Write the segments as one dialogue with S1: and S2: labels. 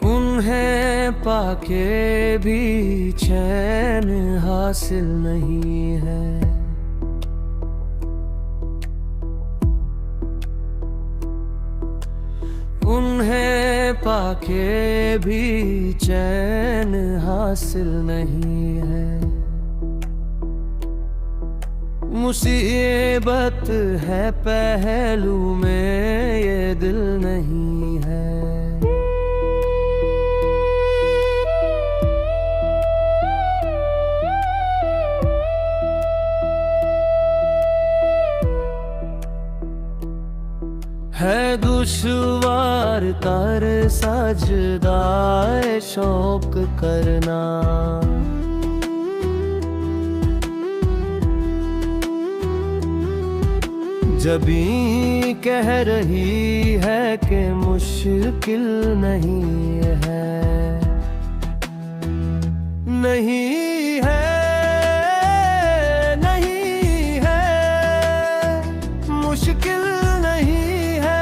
S1: उन्हें पाके भी चैन हासिल नहीं है। उन्हें पाके भी चैन हासिल नहीं है। मुसीबत है पहलू में, ये दिल नहीं है। है दुश्वार तर सजदाए शौक करना। जबीं कह रही है कि मुश्किल नहीं है। नहीं है, नहीं है, मुश्किल नहीं है।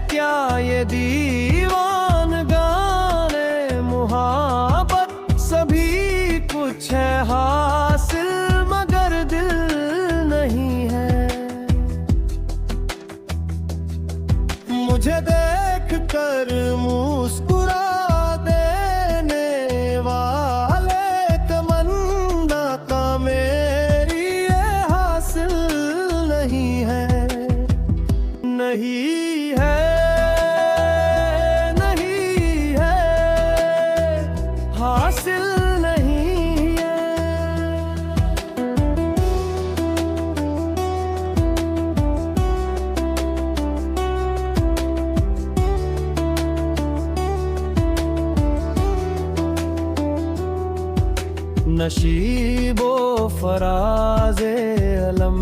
S1: क्या ये दीवान गाने मुहाबत सभी कुछ है हासिल, मगर दिल नहीं है। मुझे देख कर मुस्कुरा देने वाले तमन्ना का मेरी ये हासिल नहीं है। नहीं है, हासिल नहीं है। नशीबो फराज़े अलम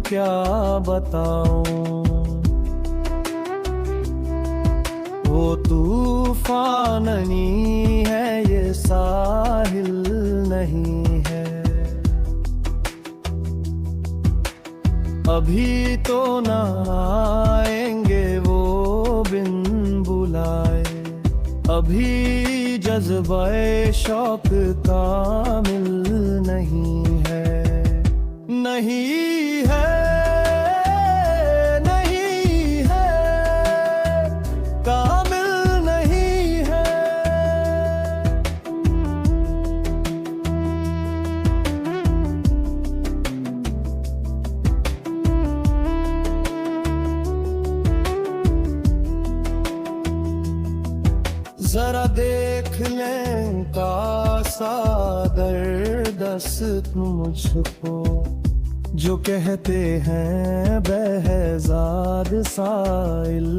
S1: क्या बताऊं, वो तूफान नहीं है, ये साहिल नहीं है। अभी तो ना आएंगे वो बिन बुलाए, अभी जज्बे शौक कामिल नहीं है। नहीं है, जरा देख लें कासा दर्दस्त मुझको, जो कहते हैं बहज़ाद साइल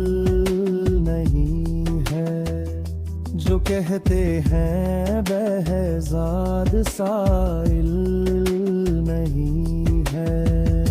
S1: नहीं है। जो कहते हैं बहज़ाद साइल नहीं है।